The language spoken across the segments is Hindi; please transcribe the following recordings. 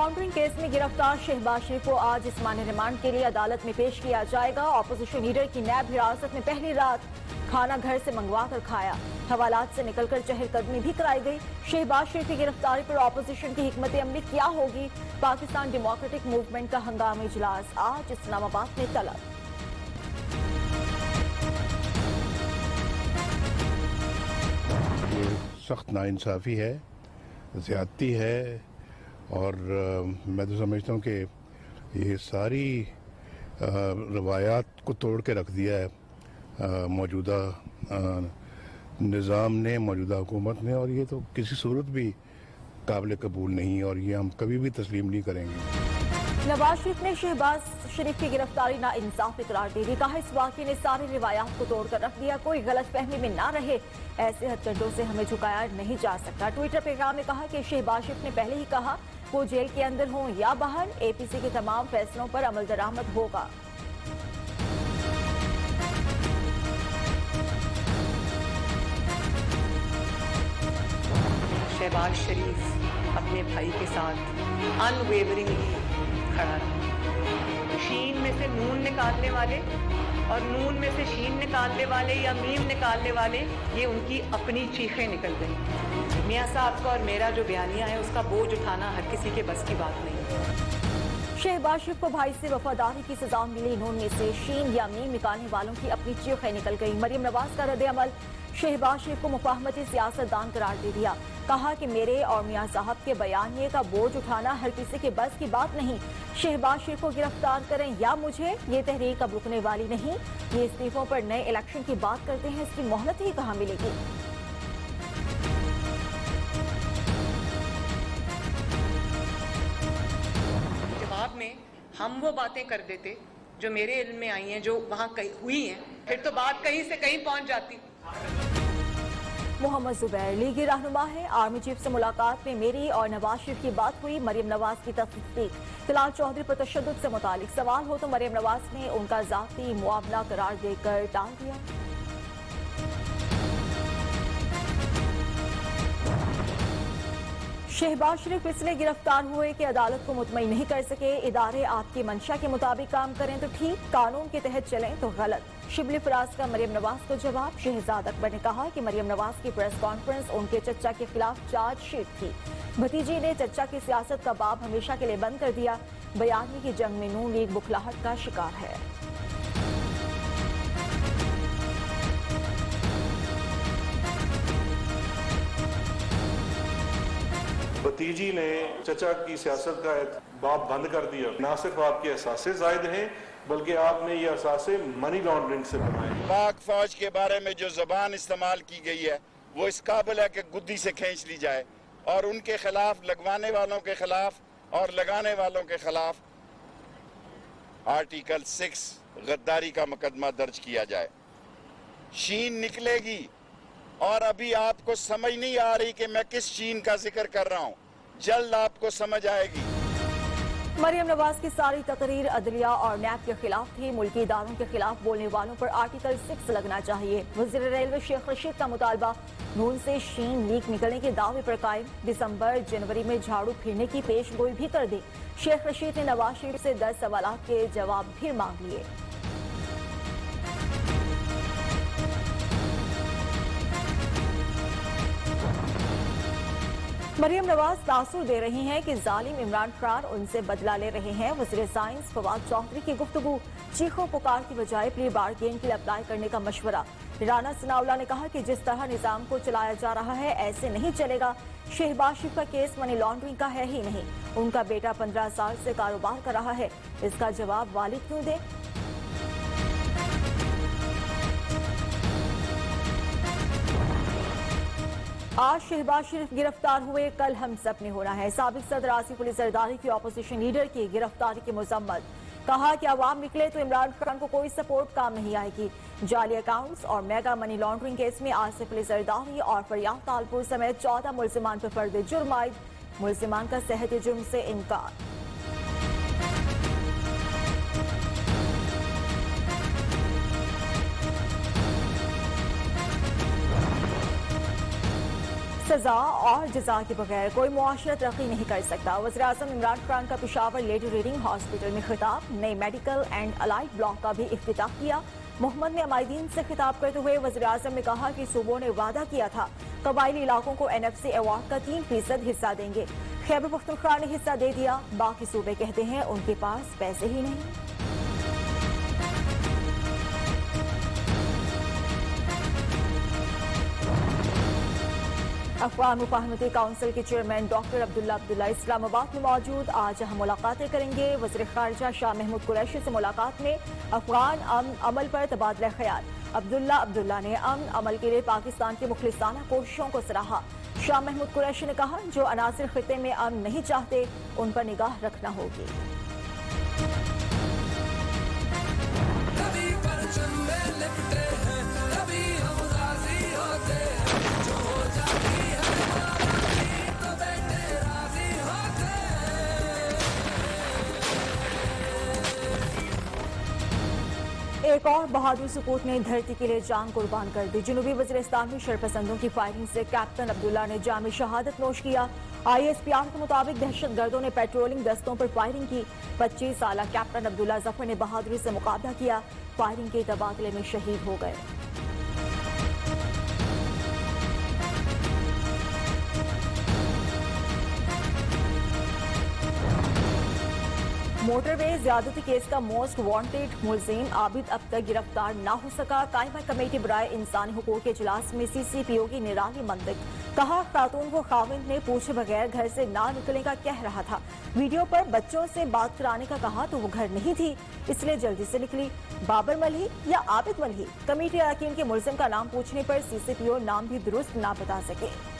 लॉन्ड्रिंग केस में गिरफ्तार शहबाज शरीफ को आज जिस्मानी रिमांड के लिए अदालत में पेश किया जाएगा। ऑपोजिशन लीडर की नैब हिरासत में पहली रात खाना घर से मंगवा कर खाया, हवालात से निकलकर चहलकदमी भी कराई गई। शहबाज शरीफ की गिरफ्तारी पर ऑपोजिशन की हिकमत अमली क्या होगी? पाकिस्तान डेमोक्रेटिक मूवमेंट का हंगामी इजलास आज इस्लामाबाद में तलब। ये सख्त नाइंसाफी है, ज्यादती है और मैं तो समझता हूँ कि ये सारी रवायात को तोड़ के रख दिया है मौजूदा निज़ाम ने, मौजूदा हुकूमत ने, और ये तो किसी सूरत भी काबिल कबूल नहीं और ये हम कभी भी तस्लीम नहीं करेंगे। नवाज शरीफ ने शहबाज शरीफ की गिरफ्तारी नाइंसाफी करार दे दी। कहा इस वाक़े ने सारी रिवायात को तोड़कर रख दिया, कोई गलत फहमी में ना रहे, ऐसे हथकंडों से हमें झुकाया नहीं जा सकता। ट्विटर पैगाम में कहा कि शहबाज शरीफ ने पहले ही कहा वो जेल के अंदर हों या बाहर, एपीसी के तमाम फैसलों पर अमल दरामद होगा। शहबाज शरीफ अपने भाई के साथ अनवेवरिंगली खड़ा रहा। शीन में से नून निकालने वाले और नून में से शीन निकालने वाले या मीम निकालने वाले, ये उनकी अपनी चीखें निकल गई। मियाँ साहब का और मेरा जो बयानिया है उसका बोझ उठाना हर किसी के बस की बात नहीं। शहबाज शरीफ को भाई से वफादारी की सजा मिली, नून में से शीन या मीम निकालने वालों की अपनी चीखें निकल गई। मरियम नवाज का रद्द अमल, शहबाज शरीफ को मुफाहमती सियासतदान करार दे दिया। कहा कि मेरे और मियाँ साहब के बयानिए का बोझ उठाना हर किसी के बस की बात नहीं। शहबाज शरीफ को गिरफ्तार करें या मुझे, ये तहरीक अब रुकने वाली नहीं। ये इस्तीफों पर नए इलेक्शन की बात करते हैं, इसकी मोहलत ही कहाँ मिलेगी? जवाब में हम वो बातें कर देते जो मेरे इल्म में आई हैं, जो वहाँ हुई हैं, फिर तो बात कहीं से कहीं पहुँच जाती। मोहम्मद जुबैर लीगी रहनुमा है। आर्मी चीफ से मुलाकात में मेरी और नवाज शरीफ की बात हुई, मरियम नवाज की तस्दीक। तलाल चौधरी पर तशद्दुद से मुतालिक सवाल हो तो मरियम नवाज ने उनका जाती मुआवना करार देकर टाल दिया। शहबाज शरीफ इसलिए गिरफ्तार हुए कि अदालत को मुतमईन नहीं कर सके। इदारे आपकी मंशा के मुताबिक काम करें तो ठीक, कानून के तहत चलें तो गलत। शिबली फराज का मरियम नवाज को जवाब। शहजाद अकबर ने कहा कि मरियम नवाज की प्रेस कॉन्फ्रेंस उनके चचा के खिलाफ चार्जशीट थी। भतीजी ने चचा की सियासत का बाब हमेशा के लिए बंद कर दिया। बयानी की जंग में नून लीग बुखलाहट का शिकार है। भतीजी ने चचा की सियासत का बाब बंद कर दिया। ना सिर्फ आपके एहसासे जायद हैं बल्कि आपने ये एहसासे मनी लॉन्ड्रिंग से बनाए। पाक फौज के बारे में जो जबान इस्तेमाल की गई है वो इस काबिल है कि गुद्दी से खींच ली जाए और उनके खिलाफ, लगवाने वालों के खिलाफ और लगाने वालों के खिलाफ आर्टिकल 6 गद्दारी का मुकदमा दर्ज किया जाए। शीन निकलेगी और अभी आपको समझ नहीं आ रही कि मैं किस शीन का जिक्र कर रहा हूं, जल्द आपको समझ आएगी। मरियम नवाज की सारी तकरीर अदलिया और नैब के खिलाफ थी। मुल्की इदारों के खिलाफ बोलने वालों पर आर्टिकल 6 लगना चाहिए। वज़ीर रेलवे शेख रशीद का मुतालबा, नून से शीन लीक निकलने के दावे पर कायम। दिसंबर जनवरी में झाड़ू फिरने की पेशगोई भी कर दी। शेख रशीद ने नवाज शरीफ से 10 सवाल के जवाब भी मांग लिए। मरियम नवाज तासुर दे रही हैं कि जालिम इमरान खान उनसे बदला ले रहे हैं। वज़ीर साइंस फवाद चौधरी की गुफ्तगू, चीखों पुकार की बजाय प्ली बारगेन के लिए अप्लाई करने का मशवरा। राना सनाउल्लाह ने कहा कि जिस तरह निजाम को चलाया जा रहा है ऐसे नहीं चलेगा। शहबाज शरीफ का केस मनी लॉन्ड्रिंग का है ही नहीं, उनका बेटा 15 साल से कारोबार कर रहा है, इसका जवाब वालिद क्यों दे? आज शहबाज शरीफ गिरफ्तार हुए, कल हम सब ने होना है। साबिक सदर आसिफ अली जरदारी की ऑपोजिशन लीडर की गिरफ्तारी की मजम्मत। कहा कि अवाम निकले तो इमरान खान को कोई सपोर्ट काम नहीं आएगी। जाली अकाउंट्स और मेगा मनी लॉन्ड्रिंग केस में आसिफ अली जरदारी और फरियाद तालपुर समेत 14 मुल्जिमान पर फर्द जुर्म आयद। मुल्जिमान का सेहत जुर्म से इनकार। सजा और जजा के बगैर कोई मुआशरा तरक्की नहीं कर सकता। वज़ीर-ए-आज़म इमरान खान का पेशावर लेडी रीडिंग हॉस्पिटल में खिताब, नए मेडिकल एंड अलाइड ब्लॉक का भी इफ्तिताह किया। मोहम्मद ने अमायदीन से खिताब करते हुए वज़ीर-ए-आज़म ने कहा कि सूबों ने वादा किया था कबायली इलाकों को NFC अवार्ड का 3% हिस्सा देंगे। खैबर पख्तूनख्वा ने हिस्सा दे दिया, बाकी सूबे कहते हैं उनके पास पैसे ही नहीं। अफगान मुफाहमती काउंसिल के चेयरमैन डॉक्टर अब्दुल्ला इस्लामाबाद में मौजूद, आज हम मुलाकातें करेंगे। वज़ीर ख़ारिजा शाह महमूद कुरैशी से मुलाकात में अफगान अमल पर तबादला ख्याल। अब्दुल्ला ने अमन अमल के लिए पाकिस्तान की मुखलिसाना कोशिशों को सराहा। शाह महमूद कुरैशी ने कहा, जो अनासिर खिते में अमन नहीं चाहते उन पर निगाह रखना होगी। एक और बहादुर सपूत ने धरती के लिए जान कुर्बान कर दी। जनूबी वज़ीरिस्तान में शरपसंदों की फायरिंग से कैप्टन अब्दुल्ला ने जामे शहादत नोश किया। ISPR के मुताबिक दहशतगर्दों ने पेट्रोलिंग दस्तों पर फायरिंग की। 25 साला कैप्टन अब्दुल्ला जफर ने बहादुरी से मुकाबला किया, फायरिंग के तबादले में शहीद हो गए। मोटरवे ज्यादती केस का मोस्ट वांटेड मुलजिम आबिद अब तक गिरफ्तार न हो सका। कायमा कमेटी बराए इंसानी हुकूक के इजलास में CCPO की निराली मंतक। कहा, खातून को खाविंद ने पूछे बगैर घर से ना निकलने का कह रहा था। वीडियो पर बच्चों से बात कराने का कहा तो वो घर नहीं थी, इसलिए जल्दी से निकली। बाबर मलही या आबिद मलही, कमेटी अरकान के मुलजिम का नाम पूछने पर CCPO नाम भी दुरुस्त ना बता सके।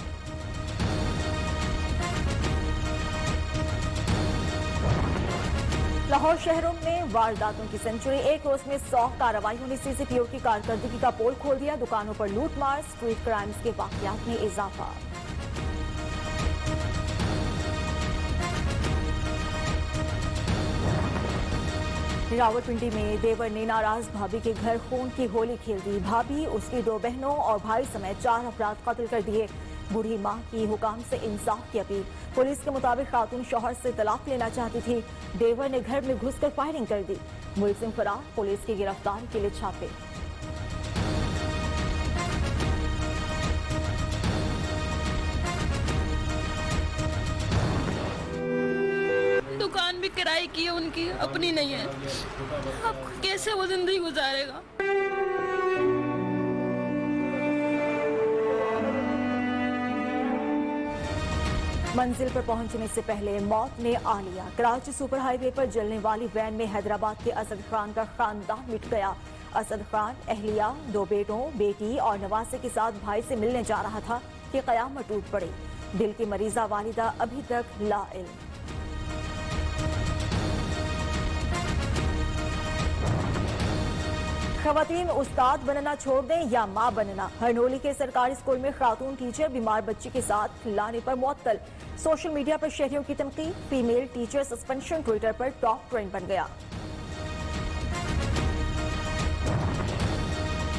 लाहौर शहरों में वारदातों की सेंचुरी। एक रोज में 100 कार्रवाइयों ने CCPO की कारकर्दगी का पोल खोल दिया। दुकानों पर लूटमार, स्ट्रीट क्राइम्स के वाकयात में इजाफा। रावलपिंडी में देवर ने नाराज भाभी के घर खून की होली खेल दी। भाभी, उसकी 2 बहनों और भाई समेत 4 अफराद कत्ल कर दिए। बूढ़ी मां की हुकाम से इंसाफ की अपील। पुलिस के मुताबिक खातून शौहर से तलाक लेना चाहती थी। देवर ने घर में घुसकर फायरिंग कर दी। मुलजिम फरार, पुलिस की गिरफ्तारी के लिए छापे। दुकान भी किराए की है उनकी, अपनी नहीं है। अब कैसे वो जिंदगी गुजारेगा? मंजिल पर पहुंचने से पहले मौत ने आ लिया। कराची सुपर हाईवे पर जलने वाली वैन में हैदराबाद के असद खान का खानदान मिट गया। असद खान अहलिया, 2 बेटों, बेटी और नवासे के साथ भाई से मिलने जा रहा था कि कयामत टूट पड़ी। दिल की मरीजा वालिदा अभी तक लाइल्म। खवातीन उस्ताद बनना छोड़ दें या मां बनना। हरनोली के सरकारी स्कूल में खातून टीचर बीमार बच्ची के साथ खिलाने पर मुअत्तल। सोशल मीडिया पर शहरियों की तनकीद। फीमेल टीचर सस्पेंशन ट्विटर पर टॉप ट्रेंड बन गया।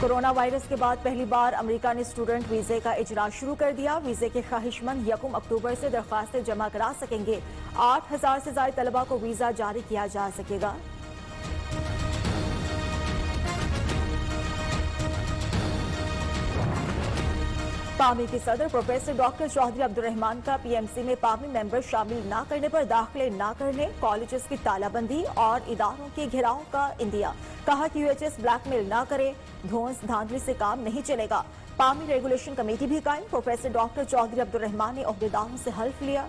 कोरोना वायरस के बाद पहली बार अमेरिका ने स्टूडेंट वीजे का इजरा शुरू कर दिया। वीजे के ख्वाहिशमंद 1 अक्टूबर से दरख्वास्तें जमा करा सकेंगे। 8000 से ज्यादा तलबा को वीजा जारी किया जा सकेगा। पामी के सदर प्रोफेसर डॉक्टर चौधरी अब्दुर्रहमान का PMC में पामी मेंबर शामिल न करने पर दाखिले न करने, कॉलेजेस की तालाबंदी और इदारों के घेराव का इंदिया। कहा कि UHS ब्लैकमेल न करे, धौंस धांधली से काम नहीं चलेगा। पामी रेगुलेशन कमेटी भी कायम। प्रोफेसर डॉक्टर चौधरी अब्दुर्रहमान ने ओहदेदारों से हल्फ लिया।